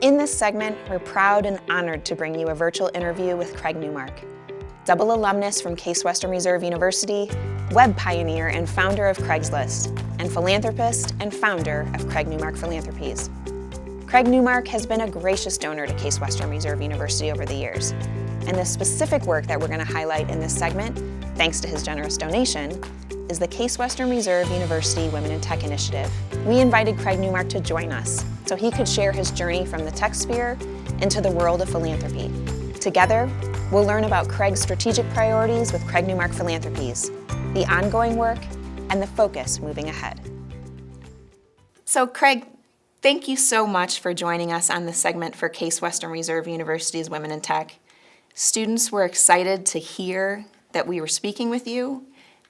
In this segment, we're proud and honored to bring you a virtual interview with Craig Newmark, double alumnus from Case Western Reserve University, web pioneer and founder of Craigslist, and philanthropist and founder of Craig Newmark Philanthropies. Craig Newmark has been a gracious donor to Case Western Reserve University over the years, and the specific work that we're going to highlight in this segment, thanks to his generous donation, is the Case Western Reserve University Women in Tech Initiative. We invited Craig Newmark to join us so he could share his journey from the tech sphere into the world of philanthropy. Together, we'll learn about Craig's strategic priorities with Craig Newmark Philanthropies, the ongoing work, and the focus moving ahead. So Craig, thank you so much for joining us on this segment for Case Western Reserve University's Women in Tech. Students were excited to hear that we were speaking with you,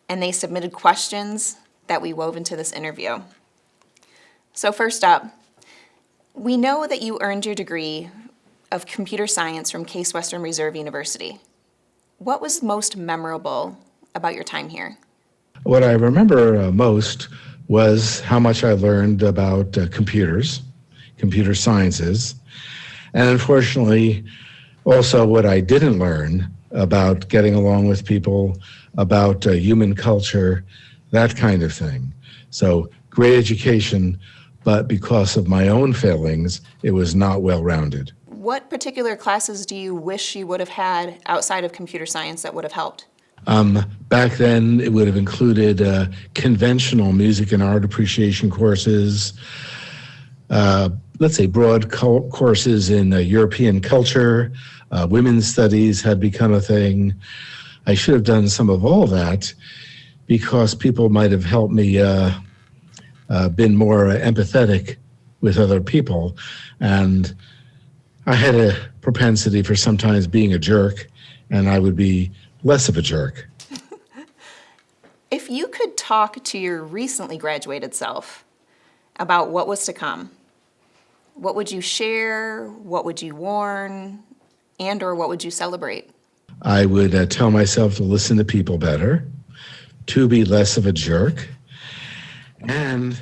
and they submitted questions that we wove into this interview. So first up, we know that you earned your degree of computer science from Case Western Reserve University. What was most memorable about your time here? What I remember most was how much I learned about computers, computer sciences, and unfortunately, also what I didn't learn about getting along with people, about human culture, that kind of thing. So great education, but because of my own failings, it was not well-rounded. What particular classes do you wish you would have had outside of computer science that would have helped? Back then, it would have included conventional music and art appreciation courses, let's say broad courses in European culture, women's studies had become a thing. I should have done some of all that because people might have helped me been more empathetic with other people. And I had a propensity for sometimes being a jerk, and I would be less of a jerk. If you could talk to your recently graduated self about what was to come, what would you share, what would you warn, and or what would you celebrate? I would tell myself to listen to people better, to be less of a jerk, and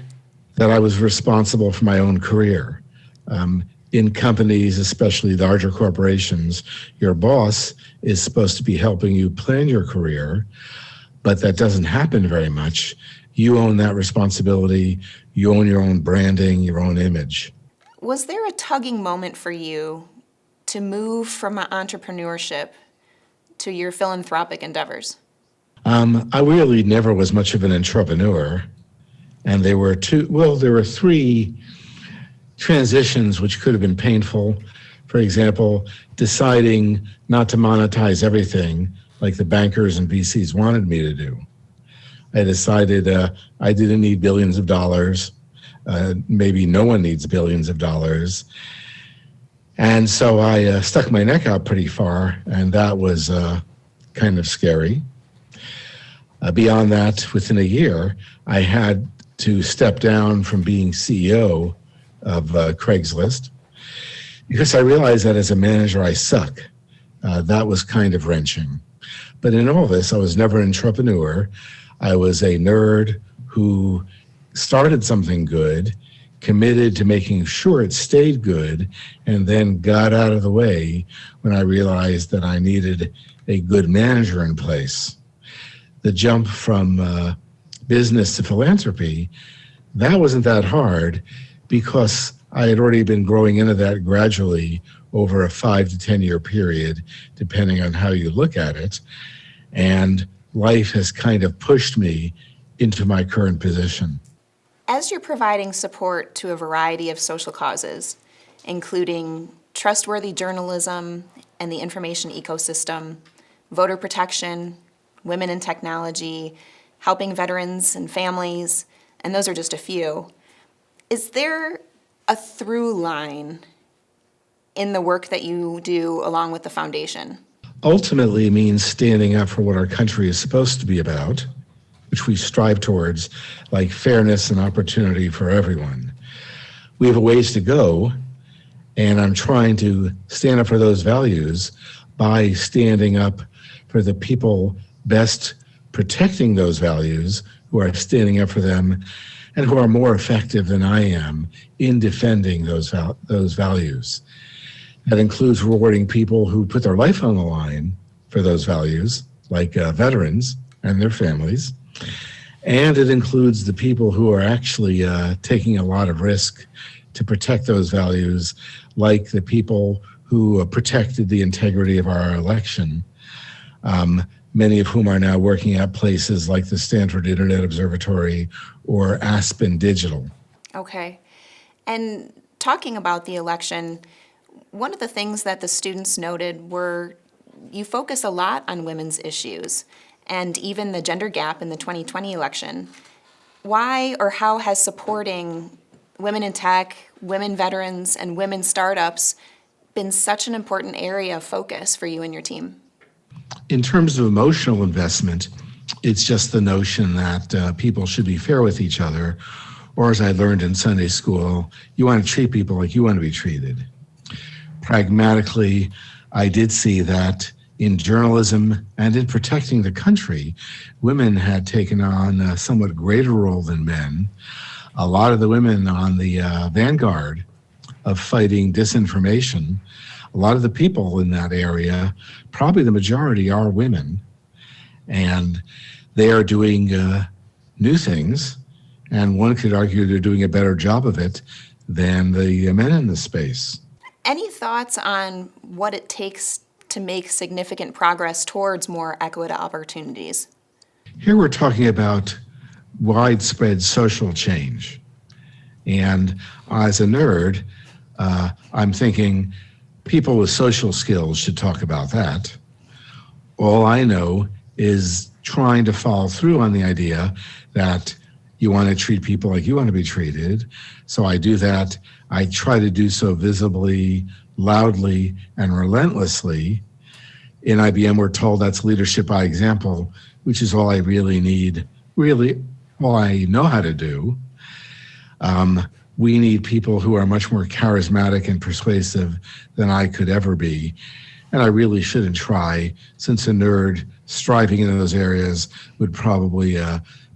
that I was responsible for my own career. In companies, especially larger corporations, your boss is supposed to be helping you plan your career, but that doesn't happen very much. You own that responsibility. You own your own branding, your own image. Was there a tugging moment for you to move from entrepreneurship to your philanthropic endeavors? I really never was much of an entrepreneur. And there were three transitions which could have been painful. For example, deciding not to monetize everything like the bankers and VCs wanted me to do. I decided I didn't need billions of dollars. Maybe no one needs billions of dollars. And so I stuck my neck out pretty far, and that was kind of scary. Beyond that, within a year, I had to step down from being CEO of Craigslist because I realized that as a manager, I suck. That was kind of wrenching. But in all this, I was never an entrepreneur. I was a nerd who started something good, committed to making sure it stayed good, and then got out of the way when I realized that I needed a good manager in place. The jump from business to philanthropy, that wasn't that hard because I had already been growing into that gradually over a 5 to 10 year period, depending on how you look at it. And life has kind of pushed me into my current position. As you're providing support to a variety of social causes, including trustworthy journalism and the information ecosystem, voter protection, women in technology, helping veterans and families, and those are just a few, is there a through line in the work that you do along with the foundation? Ultimately means standing up for what our country is supposed to be about, which we strive towards, like fairness and opportunity for everyone. We have a ways to go, and I'm trying to stand up for those values by standing up for the people best protecting those values, who are standing up for them and who are more effective than I am in defending those values. That includes rewarding people who put their life on the line for those values, like veterans and their families. And it includes the people who are actually taking a lot of risk to protect those values, like the people who protected the integrity of our election, many of whom are now working at places like the Stanford Internet Observatory or Aspen Digital. Okay. And talking about the election, one of the things that the students noted were you focus a lot on women's issues and even the gender gap in the 2020 election. Why or how has supporting women in tech, women veterans, and women startups been such an important area of focus for you and your team? In terms of emotional investment, it's just the notion that people should be fair with each other, or as I learned in Sunday school, you want to treat people like you want to be treated. Pragmatically, I did see that in journalism and in protecting the country, women had taken on a somewhat greater role than men. A lot of the women on the vanguard of fighting disinformation, a lot of the people in that area, probably the majority, are women. And they are doing new things, and one could argue they're doing a better job of it than the men in the space. Any thoughts on what it takes to make significant progress towards more equitable opportunities? Here we're talking about widespread social change. And as a nerd, I'm thinking people with social skills should talk about that. All I know is trying to follow through on the idea that you want to treat people like you want to be treated. So I do that. I try to do so visibly, loudly, and relentlessly. In IBM, we're told that's leadership by example, which is all I really need, really all I know how to do. We need people who are much more charismatic and persuasive than I could ever be. And I really shouldn't try, since a nerd striving in those areas would probably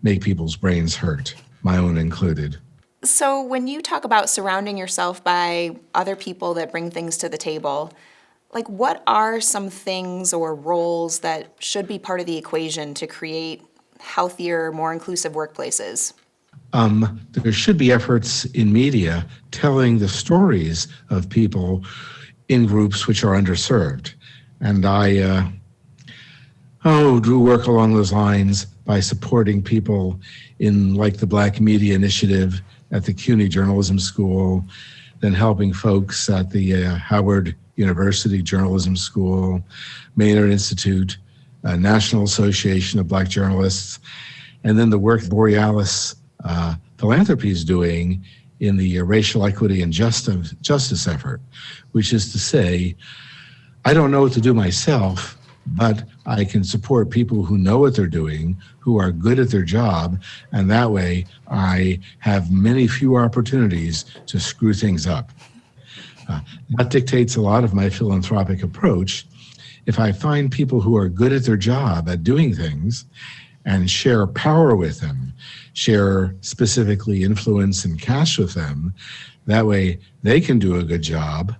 make people's brains hurt, my own included. So when you talk about surrounding yourself by other people that bring things to the table, like what are some things or roles that should be part of the equation to create healthier, more inclusive workplaces? There should be efforts in media telling the stories of people in groups which are underserved. And I do work along those lines by supporting people in like the Black Media Initiative at the CUNY Journalism School, then helping folks at the Howard University Journalism School, Maynard Institute, National Association of Black Journalists, and then the work Borealis Philanthropy is doing in the racial equity and justice effort, which is to say, I don't know what to do myself, but I can support people who know what they're doing, who are good at their job, and that way I have many fewer opportunities to screw things up. That dictates a lot of my philanthropic approach. If I find people who are good at their job at doing things and share power with them, share specifically influence and cash with them, that way they can do a good job.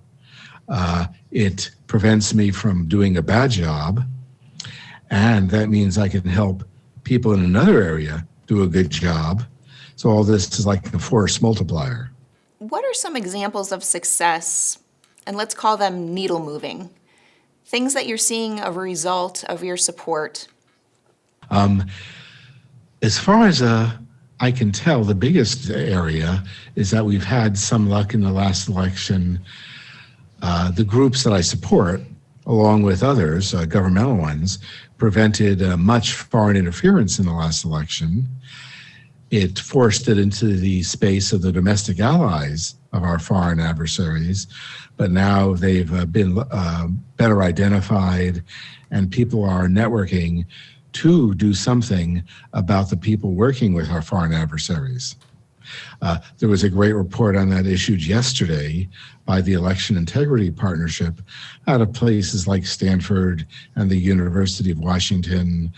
It prevents me from doing a bad job, and that means I can help people in another area do a good job. So all this is like a force multiplier. What are some examples of success, and let's call them needle moving, things that you're seeing a result of your support? As far as I can tell, the biggest area is that we've had some luck in the last election. The groups that I support, along with others, governmental ones, prevented much foreign interference in the last election. It forced it into the space of the domestic allies of our foreign adversaries, but now they've been better identified, and people are networking to do something about the people working with our foreign adversaries. There was a great report on that issued yesterday by the Election Integrity Partnership out of places like Stanford and the University of Washington,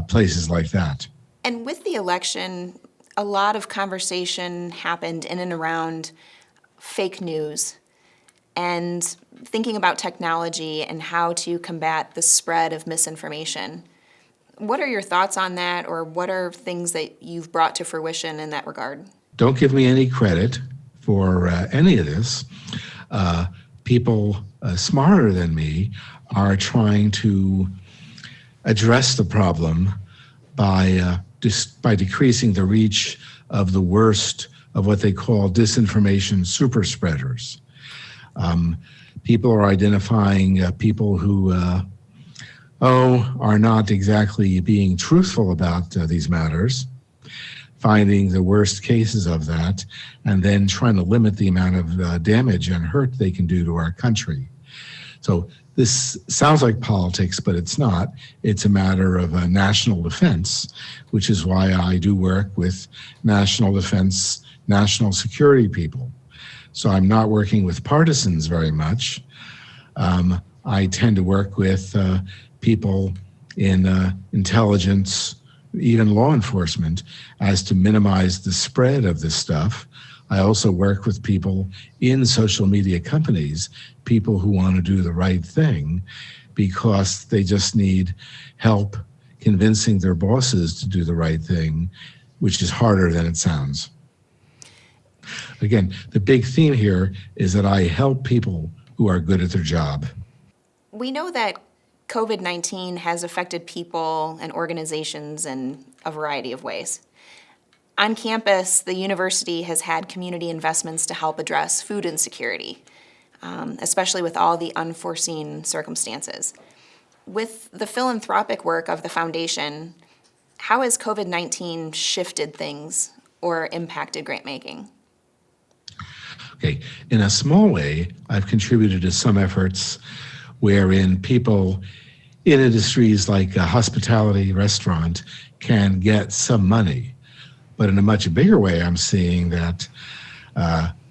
places like that. And with the election, a lot of conversation happened in and around fake news and thinking about technology and how to combat the spread of misinformation. What are your thoughts on that, or what are things that you've brought to fruition in that regard? Don't give me any credit for any of this. People smarter than me are trying to address the problem by decreasing the reach of the worst of what they call disinformation super spreaders. People are identifying people who are not exactly being truthful about these matters, finding the worst cases of that, and then trying to limit the amount of damage and hurt they can do to our country. So this sounds like politics, but it's not. It's a matter of national defense, which is why I do work with national defense, national security people. So I'm not working with partisans very much. I tend to work with people in intelligence, even law enforcement, as to minimize the spread of this stuff. I also work with people in social media companies, people who want to do the right thing because they just need help convincing their bosses to do the right thing, which is harder than it sounds. Again, the big theme here is that I help people who are good at their job. We know that COVID-19 has affected people and organizations in a variety of ways. On campus, the university has had community investments to help address food insecurity, especially with all the unforeseen circumstances. With the philanthropic work of the foundation, how has COVID-19 shifted things or impacted grant making? Okay, in a small way, I've contributed to some efforts wherein people in industries like hospitality, restaurant, can get some money. But in a much bigger way, I'm seeing that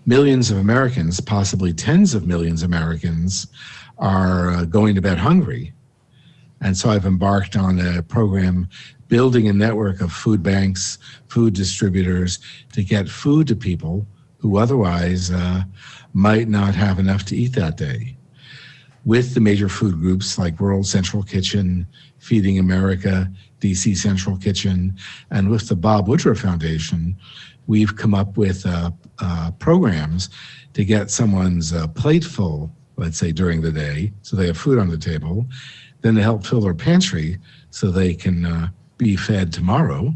millions of Americans, possibly tens of millions of Americans, are going to bed hungry. And so I've embarked on a program building a network of food banks, food distributors to get food to people who otherwise might not have enough to eat that day. With the major food groups like World Central Kitchen, Feeding America, DC Central Kitchen, and with the Bob Woodruff Foundation, we've come up with programs to get someone's plate full, let's say during the day, so they have food on the table, then to help fill their pantry so they can be fed tomorrow.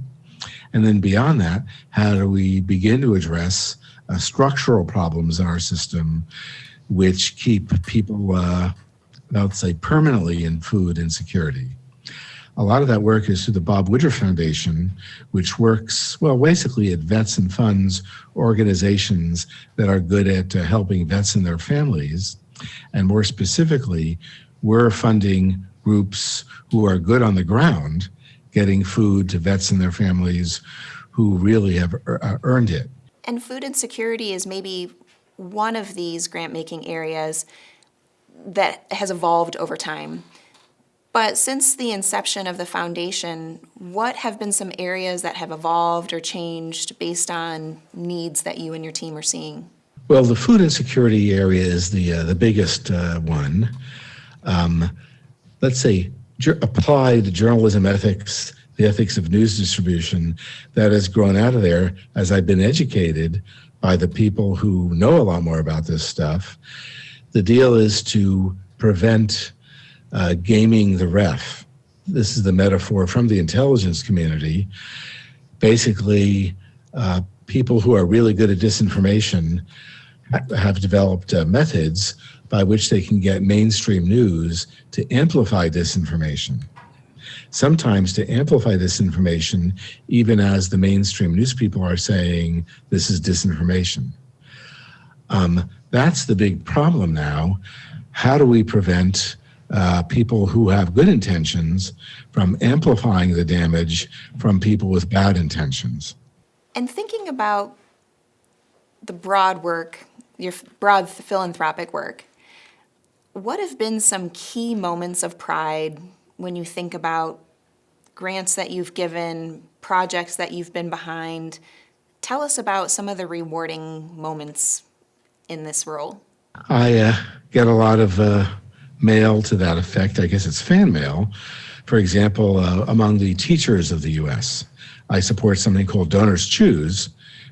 And then beyond that, how do we begin to address structural problems in our system which keep people, let's say, permanently in food insecurity? A lot of that work is through the Bob Woodruff Foundation, which works, well, basically it vets and funds organizations that are good at helping vets and their families. And more specifically, we're funding groups who are good on the ground, getting food to vets and their families who really have earned it. And food insecurity is maybe one of these grant-making areas that has evolved over time. But since the inception of the foundation, what have been some areas that have evolved or changed based on needs that you and your team are seeing? Well, the food insecurity area is the biggest one. Let's say applied journalism ethics, the ethics of news distribution, that has grown out of there as I've been educated by the people who know a lot more about this stuff. The deal is to prevent gaming the ref. This is the metaphor from the intelligence community. Basically, people who are really good at disinformation have developed methods by which they can get mainstream news to amplify disinformation. Sometimes to amplify this information, even as the mainstream news people are saying this is disinformation. That's the big problem now. How do we prevent people who have good intentions from amplifying the damage from people with bad intentions? And thinking about the broad work, your broad philanthropic work, what have been some key moments of pride when you think about grants that you've given, projects that you've been behind. Tell us about some of the rewarding moments in this role. I get a lot of mail to that effect. I guess it's fan mail. For example, among the teachers of the U.S., I support something called Donors Choose,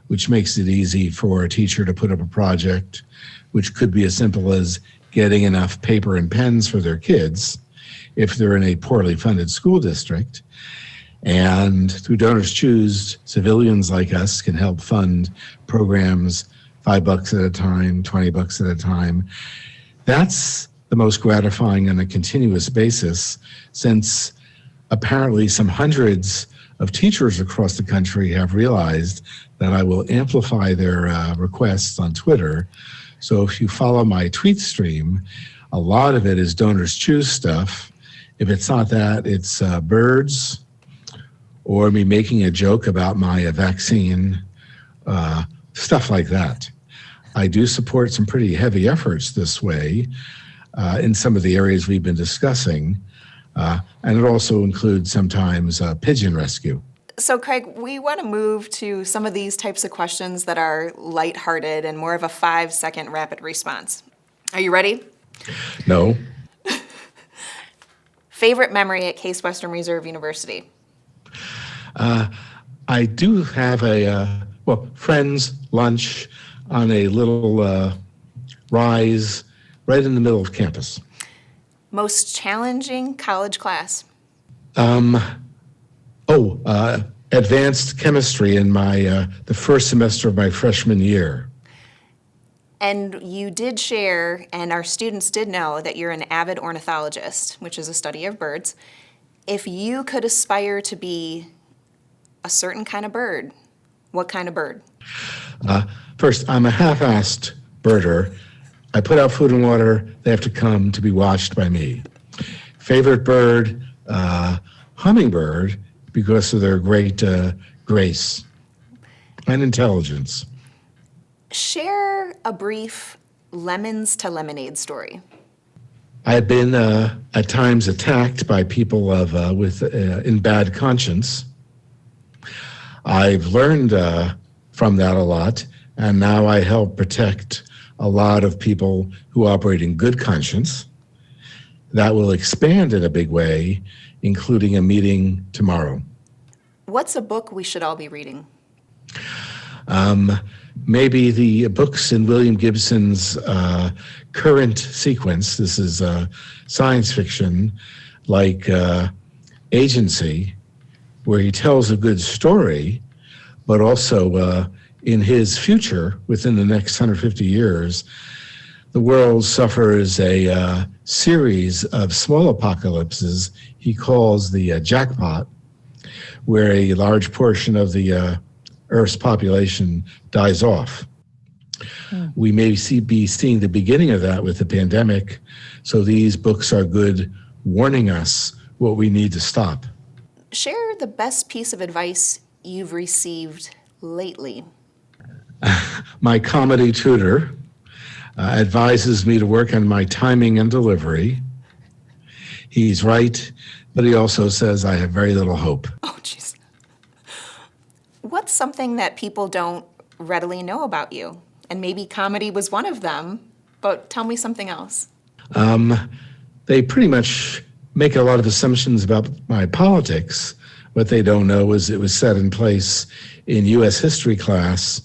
which makes it easy for a teacher to put up a project, which could be as simple as getting enough paper and pens for their kids if they're in a poorly funded school district. And through Donors Choose, civilians like us can help fund programs $5 at a time, $20 at a time. That's the most gratifying on a continuous basis, since apparently some hundreds of teachers across the country have realized that I will amplify their requests on Twitter. So if you follow my tweet stream, a lot of it is Donors Choose stuff. If it's not that, it's birds or me making a joke about my vaccine, stuff like that. I do support some pretty heavy efforts this way in some of the areas we've been discussing. And it also includes sometimes pigeon rescue. So, Craig, we want to move to some of these types of questions that are lighthearted and more of a 5-second rapid response. Are you ready? No. Favorite memory at Case Western Reserve University? I do have friends lunch on a little rise right in the middle of campus. Most challenging college class? Advanced chemistry in the first semester of my freshman year. And you did share, and our students did know, that you're an avid ornithologist, which is a study of birds. If you could aspire to be a certain kind of bird, what kind of bird? First, I'm a half-assed birder. I put out food and water. They have to come to be watched by me. Favorite bird, hummingbird, because of their great grace and intelligence. Share a brief lemons to lemonade story. I've been at times attacked by people in bad conscience. I've learned from that a lot, and now I help protect a lot of people who operate in good conscience. That will expand in a big way, including a meeting tomorrow. What's a book we should all be reading? Maybe the books in William Gibson's current sequence. This is science fiction, like Agency, where he tells a good story, but also in his future, within the next 150 years, the world suffers a series of small apocalypses he calls the jackpot, where a large portion of the Earth's population dies off. We may be seeing the beginning of that with the pandemic, so these books are good warning us what we need to stop. Share the best piece of advice you've received lately. My comedy tutor advises me to work on my timing and delivery. He's right, but he also says I have very little hope. Oh, jeez. What's something that people don't readily know about you? And maybe comedy was one of them, but tell me something else. They pretty much make a lot of assumptions about my politics. What they don't know is it was set in place in U.S. history class.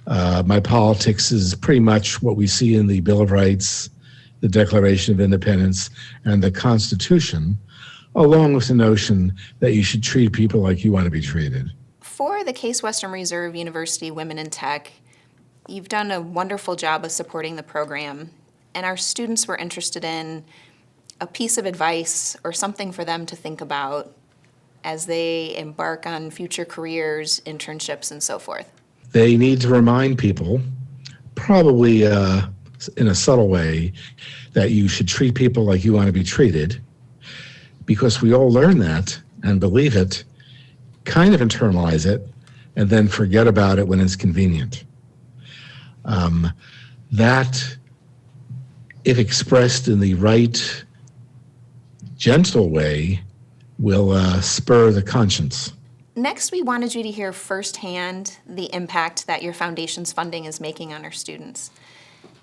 My politics is pretty much what we see in the Bill of Rights, the Declaration of Independence, and the Constitution, along with the notion that you should treat people like you want to be treated. For the Case Western Reserve University Women in Tech, you've done a wonderful job of supporting the program, and our students were interested in a piece of advice or something for them to think about as they embark on future careers, internships, and so forth. They need to remind people, probably in a subtle way, that you should treat people like you want to be treated, because we all learn that and believe it, kind of internalize it, and then forget about it when it's convenient. That, if expressed in the right, gentle way, will spur the conscience. Next, we wanted you to hear firsthand the impact that your foundation's funding is making on our students.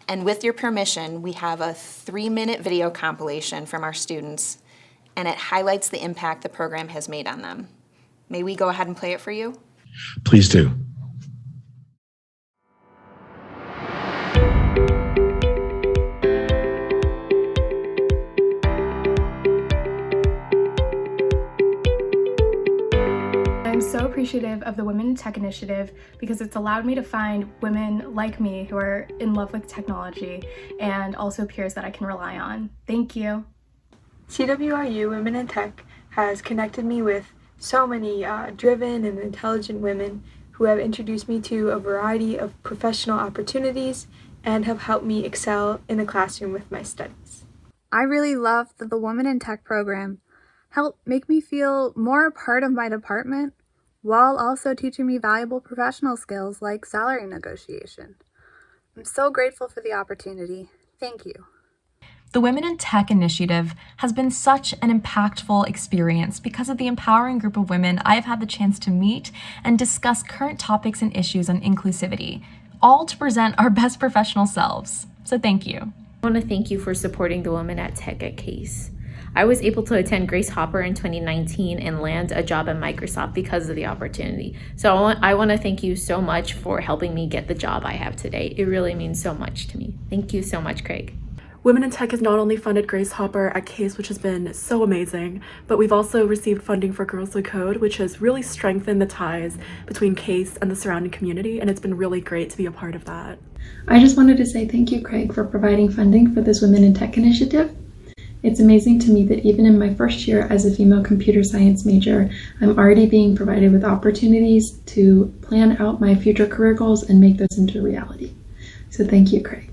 And with your permission, we have a 3-minute video compilation from our students, and it highlights the impact the program has made on them. May we go ahead and play it for you? Please do. I'm so appreciative of the Women in Tech initiative because it's allowed me to find women like me who are in love with technology and also peers that I can rely on. Thank you. CWRU Women in Tech has connected me with so many driven and intelligent women who have introduced me to a variety of professional opportunities and have helped me excel in the classroom with my studies. I really love that the Women in Tech program helped make me feel more a part of my department while also teaching me valuable professional skills like salary negotiation. I'm so grateful for the opportunity. Thank you. The Women in Tech initiative has been such an impactful experience because of the empowering group of women I've had the chance to meet and discuss current topics and issues on inclusivity, all to present our best professional selves. So thank you. I want to thank you for supporting the Women at Tech at Case. I was able to attend Grace Hopper in 2019 and land a job at Microsoft because of the opportunity. So I want to thank you so much for helping me get the job I have today. It really means so much to me. Thank you so much, Craig. Women in Tech has not only funded Grace Hopper at Case, which has been so amazing, but we've also received funding for Girls Who Code, which has really strengthened the ties between Case and the surrounding community, and it's been really great to be a part of that. I just wanted to say thank you, Craig, for providing funding for this Women in Tech initiative. It's amazing to me that even in my first year as a female computer science major, I'm already being provided with opportunities to plan out my future career goals and make those into reality. So thank you, Craig.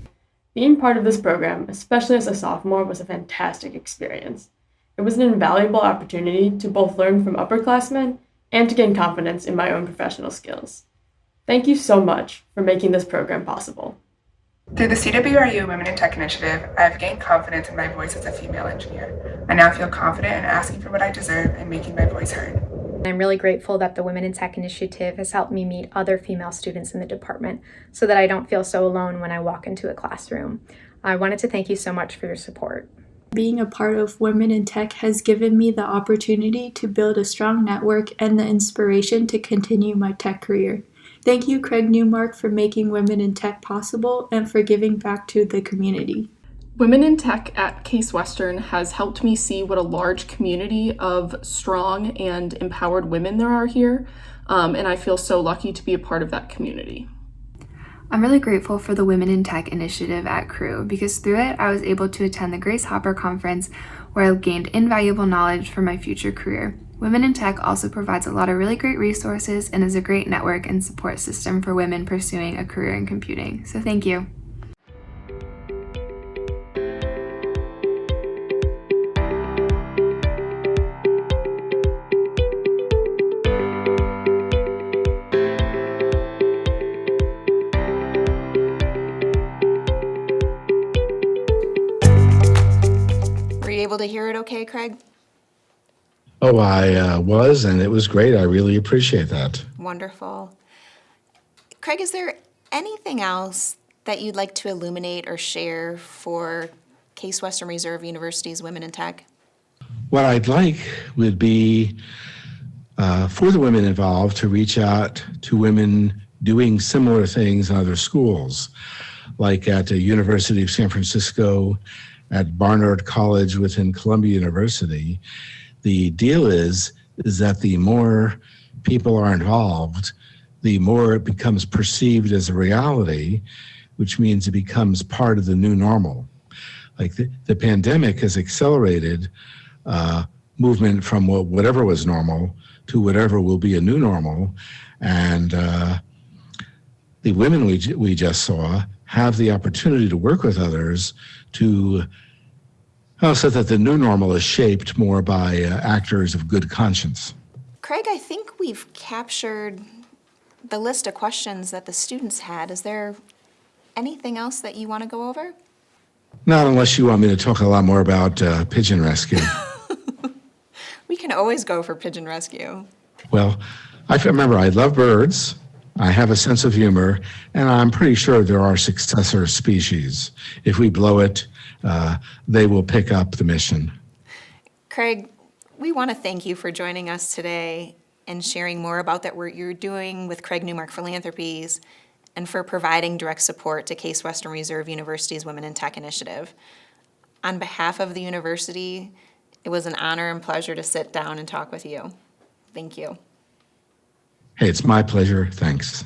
Being part of this program, especially as a sophomore, was a fantastic experience. It was an invaluable opportunity to both learn from upperclassmen and to gain confidence in my own professional skills. Thank you so much for making this program possible. Through the CWRU Women in Tech initiative, I have gained confidence in my voice as a female engineer. I now feel confident in asking for what I deserve and making my voice heard. I'm really grateful that the Women in Tech initiative has helped me meet other female students in the department so that I don't feel so alone when I walk into a classroom. I wanted to thank you so much for your support. Being a part of Women in Tech has given me the opportunity to build a strong network and the inspiration to continue my tech career. Thank you, Craig Newmark, for making Women in Tech possible and for giving back to the community. Women in Tech at Case Western has helped me see what a large community of strong and empowered women there are here, and I feel so lucky to be a part of that community. I'm really grateful for the Women in Tech initiative at Crew because through it, I was able to attend the Grace Hopper conference where I gained invaluable knowledge for my future career. Women in Tech also provides a lot of really great resources and is a great network and support system for women pursuing a career in computing. So thank you. Were you able to hear it okay, Craig? Oh, I was, and it was great. I really appreciate that. Wonderful. Craig, is there anything else that you'd like to illuminate or share for Case Western Reserve University's Women in Tech? What I'd like would be for the women involved to reach out to women doing similar things in other schools, like at the University of San Francisco, at Barnard College within Columbia University. The deal is that the more people are involved, the more it becomes perceived as a reality, which means it becomes part of the new normal. Like the pandemic has accelerated movement from whatever was normal to whatever will be a new normal. And the women we just saw have the opportunity to work with others to so that the new normal is shaped more by actors of good conscience. Craig, I think we've captured the list of questions that the students had. Is there anything else that you want to go over? Not unless you want me to talk a lot more about pigeon rescue. We can always go for pigeon rescue. Well, remember, I love birds, I have a sense of humor, and I'm pretty sure there are successor species. If we blow it, they will pick up the mission. Craig, we want to thank you for joining us today and sharing more about that work you're doing with Craig Newmark Philanthropies and for providing direct support to Case Western Reserve University's Women in Tech initiative. On behalf of the university, it was an honor and pleasure to sit down and talk with you. Thank you. Hey, it's my pleasure. Thanks.